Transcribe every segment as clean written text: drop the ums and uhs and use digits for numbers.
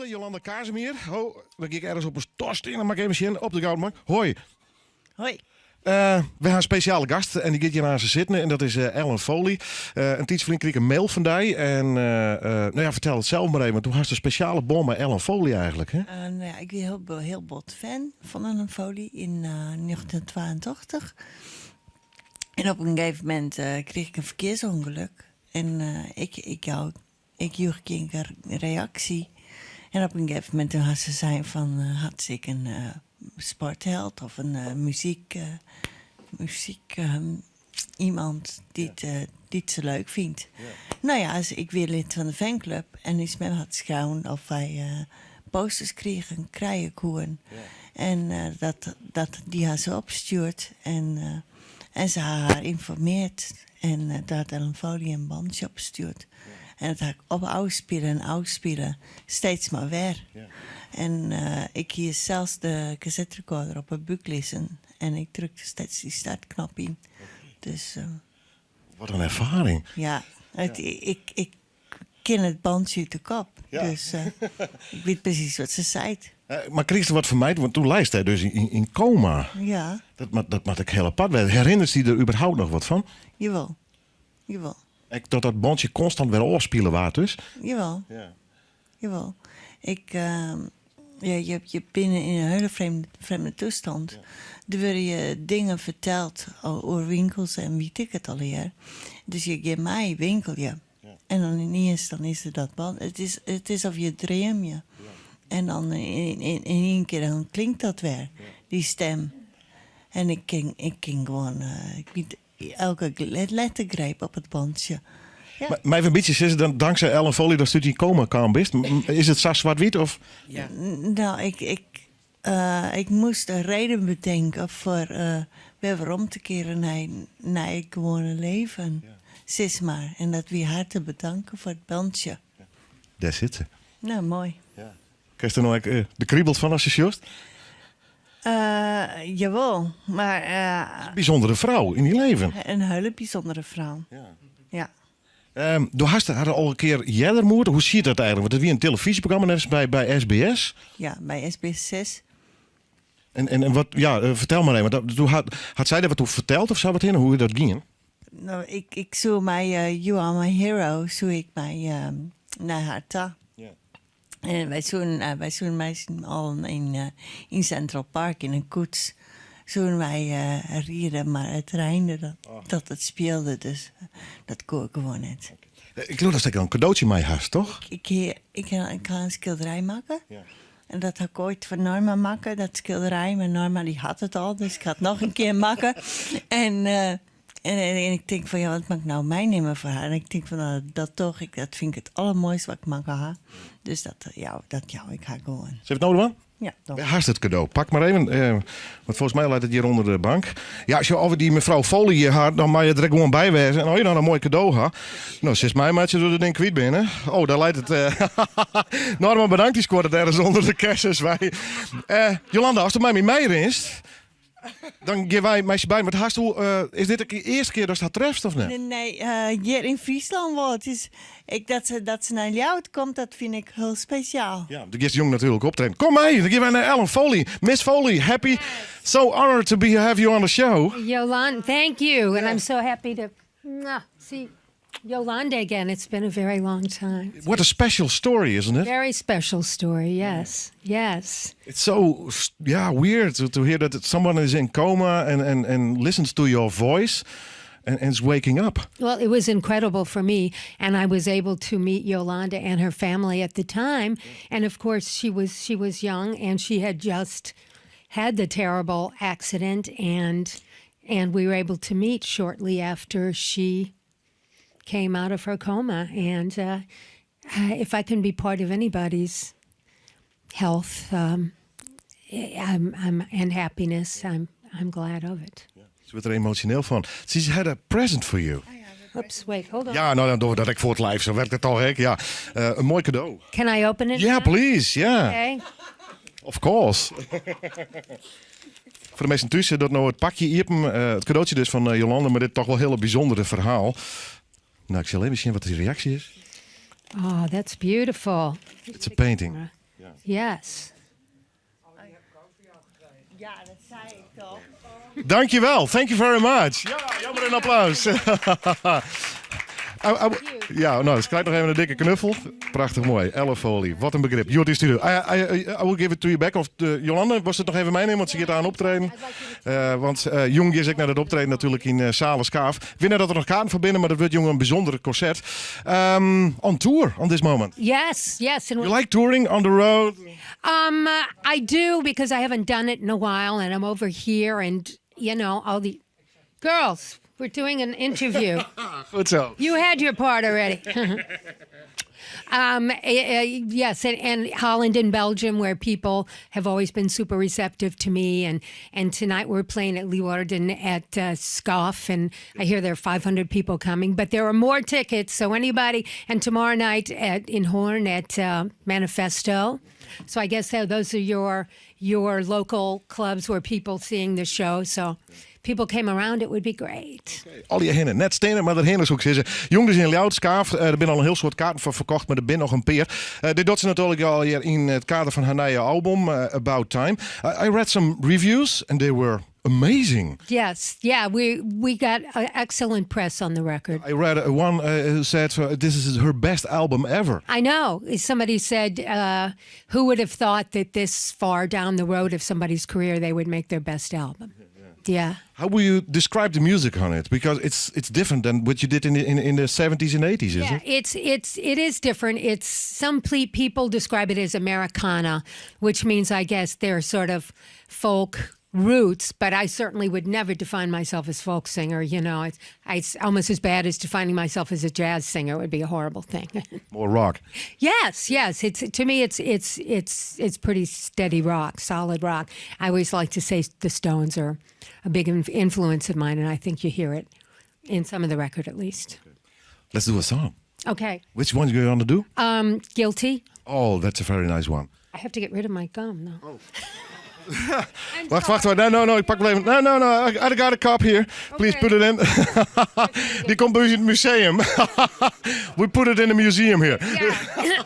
Jolanda Kazemier. Oh, dan ga ik ergens op een tost in. Dan maak ik even zien op de Goudmarkt. Hoi. Hoi. We hebben een speciale gast en die gaat hier naast ze zitten. En dat is Ellen Foley. Een tijdvriend kreeg een mail van die. En vertel het zelf maar even. Want toen had je een speciale bom met Ellen Foley eigenlijk. Hè? Ik ben heel bot fan van Ellen Foley in 1982. En op een gegeven moment kreeg ik een verkeersongeluk. En ik joeg een reactie. En op een gegeven moment toen had ze zei van... had ik een sportheld of een muziek iemand die het zo leuk vindt. Ja. Nou ja, dus ik weer lid van de fanclub. En is met had schouwen of wij posters kregen, krijenkoeren. Ja. En die had ze opgestuurd. En ze had haar informeerd. En daar had Ellen Foley een bandje opgestuurd. Ja. En dat had ik op uitspelen, steeds maar weer. Ja. En ik hier zelfs de cassette recorder op een boek lezen. En ik drukte steeds die startknop in. Okay. Dus, wat een ervaring. Ja, ik ken het bandje uit de kop. Ja. Dus ik weet precies wat ze zei. Maar kreeg ze wat van mij? Want toen lijst hij dus in coma. Ja. Dat maakt ik heel apart. Herinnert hij er überhaupt nog wat van? Jawel. Dat dat bandje constant weer oorspelen waard dus? Jawel. Ja. Jawel. Je binnen in een hele vreemde toestand. Ja. Er worden je dingen verteld over winkels en wie ik het al hier. Dus je geeft mij winkel, ja. En dan ineens dan is er dat band. Het is of je dream je. Ja. En dan in één keer dan klinkt dat weer, die stem. En ik ging gewoon, ik weet elke lettergreep op het bandje. Ja. Maar even een beetje, is het dan dankzij Ellen Foley dat je in coma kan best? Is het zo zwart-wit of? Ja. Nou, ik moest een reden bedenken voor weer om te keren naar het gewone leven. Ja. Sis maar. En dat we haar te bedanken voor het bandje. Ja. Daar zit ze. Nou, mooi. Ja. Krijg je er nou de kriebelt van als je just? Jawel, maar... een bijzondere vrouw in je leven. Een hele bijzondere vrouw. Ja. Door hast haar al een keer jeder moeten. Hoe zie je dat eigenlijk? Want het is weer een televisieprogramma net bij SBS. Ja, bij SBS 6. En wat, vertel maar even. Had zij daar wat over verteld of zo wat in? Hoe dat ging? Nou, ik zoek mij You Are My Hero, zoek ik mij naar haar toe. Yeah. En wij zoeken mij al in Central Park in een koets. Zoen wij rieden, maar het reinde dat het speelde, dus dat kon ik gewoon niet. Ik geloof dat ik een cadeautje mee had, toch? Ik ga een schilderij maken. Ja. En dat had ik ooit van Norma maken, dat schilderij. Maar Norma die had het al, dus ik ga het nog een keer maken. En ik denk van, wat mag ik nou meenemen voor haar? En ik denk van, dat toch, dat vind ik het allermooiste wat ik mag haar. Dus ik ga gewoon. Ze heeft het nodig man? Ja, toch. Haast het cadeau. Pak maar even. Want volgens mij lijkt het hier onder de bank. Ja, als je over die mevrouw Foley hier had, dan mag je er gewoon bij wezen. En als je dan een mooi cadeau had. Nou, sinds mij maat je er denk kwijt binnen. Oh, daar leidt het. Normaal bedankt, die scoort het ergens onder de kerstens. Jolanda, als er mij mee is, dan geven wij meisje bij. Maar is dit de eerste keer dat je dat treft of niet? Nee, hier in Friesland wordt het. Dat ze naar jou komt, dat vind ik heel speciaal. Ja, de gist jong natuurlijk optreden. Kom mee, dan geven wij naar Ellen Foley. Miss Foley, happy. So honored to have you on the show. Yolanda, thank you. And I'm so happy to see Yolanda again. It's been a very long time. What a special story, isn't it? Very special story, yes. Yes. It's so weird to hear that someone is in coma and listens to your voice. And is waking up. Well, it was incredible for me, and I was able to meet Yolanda and her family at the time. And of course, she was young, and she had just had the terrible accident, and we were able to meet shortly after she came out of her coma. And if I can be part of anybody's health and happiness, I'm glad of it. Ze wordt er emotioneel van. She had a present for you. Oops, wait, hold on. Ja, nou, doordat ik voor het live, zo werkt het al, hè? Ja, een mooi cadeau. Can I open it? Yeah, please, yeah. Okay. Of course. Voor de meesten thuis dat nou het pakje hier, het cadeautje dus van Jolanda, maar dit toch wel een hele bijzondere verhaal. Nou, ik zal even zien wat de reactie is. Oh, that's beautiful. It's a painting. Yes. Ja, dat zei ik toch. Dankjewel. Thank you very much. Ja, jammer een applaus. Ja, nou, dus krijg nog even een dikke knuffel. Prachtig mooi. 11 folie. Wat een begrip. Jordi Studio. I will give it to you back. Of Jolande, was het nog even meenemen? Want ze gaat aan optreden. Want jong is ik naar het optreden natuurlijk in Salen Skaaf. Ik weet net dat er nog kaarten voor binnen, maar dat wordt jongen een bijzondere concert. On tour on this moment. Yes, yes. And You like touring on the road? I do because I haven't done it in a while, and I'm over here, and you know, all the girls. We're doing an interview. Goed zo. You had your part already. Yes, and Holland and Belgium, where people have always been super receptive to me. And tonight we're playing at Leeuwarden at Scoff, and I hear there are 500 people coming. But there are more tickets, so anybody. And tomorrow night in Horn at Manifesto. So I guess those are your local clubs where people seeing the show. So people came around, it would be great. Al je hinnen, net stenen, maar dat hinnen is ook zitten. Jong dus in Ljout, Skaaf, er zijn al een heel soort kaarten voor verkocht, maar er zijn nog een peer. Dit doet ze natuurlijk al hier in het kader van haar nieuwe album, About Time. I read some reviews and they were amazing. Yes, yeah, we got excellent press on the record. I read one who said this is her best album ever. I know. Somebody said, who would have thought that this far down the road of somebody's career they would make their best album? Yeah. How will you describe the music on it? Because it's different than what you did in the 70s and 80s, isn't it? It is different. It's some people describe it as Americana, which means I guess they're sort of folk roots, but I certainly would never define myself as folk singer. You know, it's almost as bad as defining myself as a jazz singer. It would be a horrible thing. More rock. Yes. To me, it's pretty steady rock, solid rock. I always like to say the Stones are a big influence of mine, and I think you hear it in some of the record, at least. Let's do a song. Okay. Which one are you going to do? Guilty. Oh, that's a very nice one. I have to get rid of my gum, though. Oh. Wacht. No, ik pak wel even. No, I got a cup here. Please put it in. Die komt bij u in het museum. We put it in the museum here.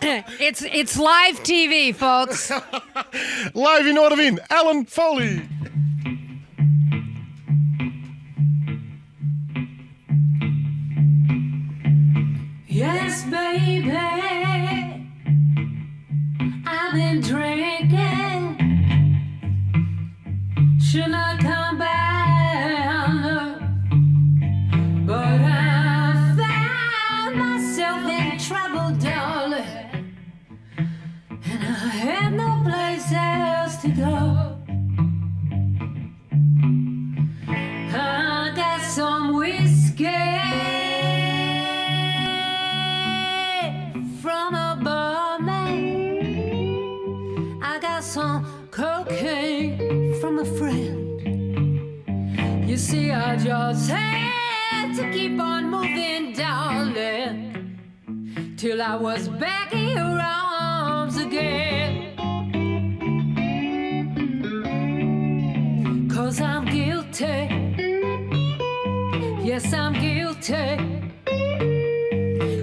Yeah. It's live TV, folks. Live in Noorderwien, Alan Foley. Yes, baby, I've been drinking. Should not come back, but I found myself in trouble, darling, and I had no place else to go. I got some whiskey from a barman. I got some cocaine from a friend. You see, I just had to keep on moving, darling, till I was back in your arms again. 'Cause I'm guilty. Yes, I'm guilty.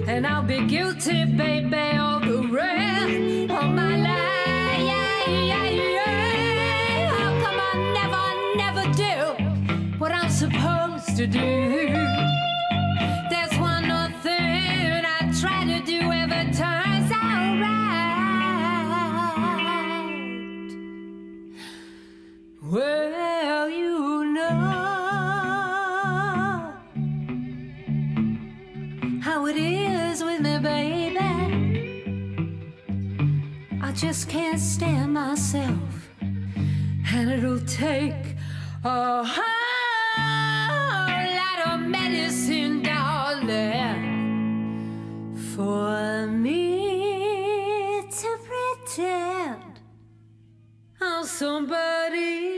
And I'll be guilty, baby, all the rest of my life. How come I never do what I'm supposed to do? There's one more thing I try to do every time's alright. Well, you know how it is with me, baby. I just can't stand myself, and it'll take a whole lot of medicine, darling, for me to pretend I'm somebody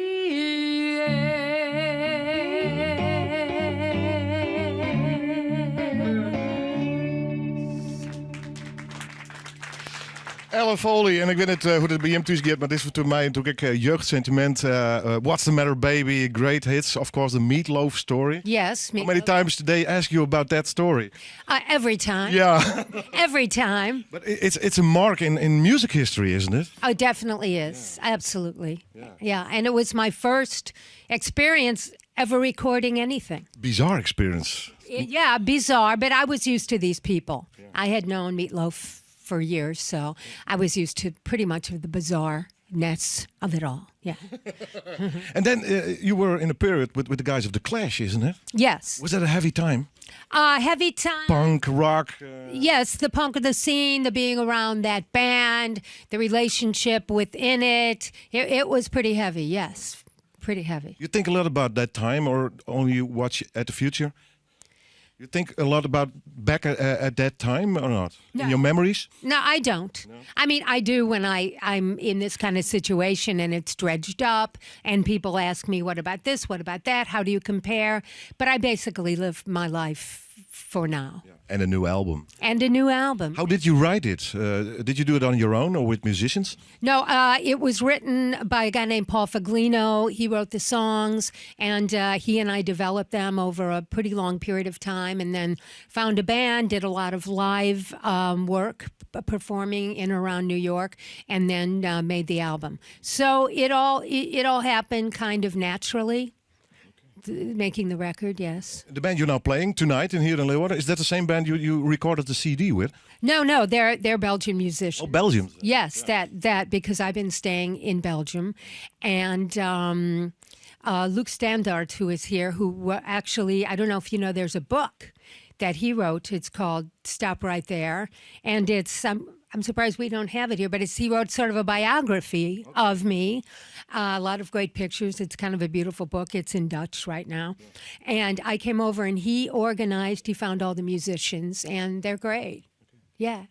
Ellen Foley, en ik weet niet hoe het bij hem thuis gaat, maar dit is voor mij natuurlijk jeugdsentiment. What's the Matter Baby, great hits, of course, the Meatloaf story. Yes, How many times did they ask you about that story? every time. Yeah, Every time. but it's a mark in music history, isn't it? Oh, it definitely is. Absolutely. Yeah. And it was my first experience ever recording anything. Bizarre experience. Yeah, bizarre, but I was used to these people. I had known Meatloaf for years, so I was used to pretty much of the bizarreness of it all. Yeah. And then you were in a period with the guys of The Clash, isn't it? Yes. Was that a heavy time? Heavy time. Punk, rock. Yes, the punk of the scene, the being around that band, the relationship within it. It was pretty heavy, yes. Pretty heavy. You think a lot about that time, or only you watch at the future? You think a lot about back at that time, or not? No. In your memories? No, I don't. I mean, I do when I'm in this kind of situation and it's dredged up and people ask me, what about this? What about that? How do you compare? But I basically live my life for now. And a new album. And a new album. How did you write it? Did you do it on your own or with musicians? No, it was written by a guy named Paul Faglino. He wrote the songs, and he and I developed them over a pretty long period of time, and then found a band, did a lot of live work, performing in and around New York, and then made the album. So it all happened kind of naturally. Making the record, yes. The band you're now playing tonight in here in Leeuwarden, is that the same band you recorded the CD with? No, they're Belgian musicians. Oh, Belgium. Yes, that because I've been staying in Belgium, and Luke Standard, who is here, who actually, I don't know if you know, there's a book that he wrote. It's called Stop Right There, and it's I'm surprised we don't have it here, but he wrote sort of a biography of me, a lot of great pictures. It's kind of a beautiful book. It's in Dutch right now. And I came over and he found all the musicians, and they're great. Yeah.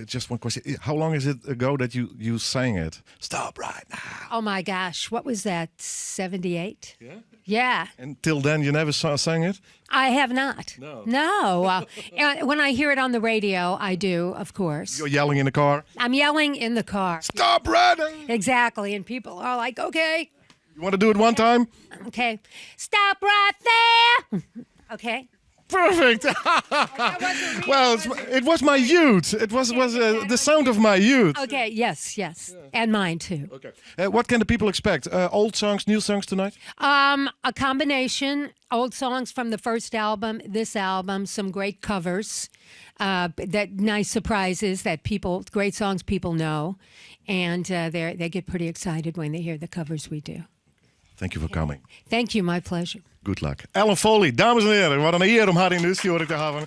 Just one question. How long is it ago that you sang it? Stop right now. Oh my gosh, what was that, 78? Yeah? Yeah. Until then you never sang it? I have not. No. And when I hear it on the radio, I do, of course. You're yelling in the car? I'm yelling in the car. Stop right now. Exactly. And people are like, okay, You want to do it one time? okay, stop right there. Okay. Perfect. Well, it was my youth. It was the sound of my youth. Okay, yes. And mine too. Okay. What can the people expect? Old songs, new songs tonight? A combination, old songs from the first album, this album, some great covers, that nice surprises that great songs people know, and they get pretty excited when they hear the covers we do. Thank you for coming. Thank you, my pleasure. Good luck. Ellen Foley, dames en heren, wat een eer om haar in de studio te hebben.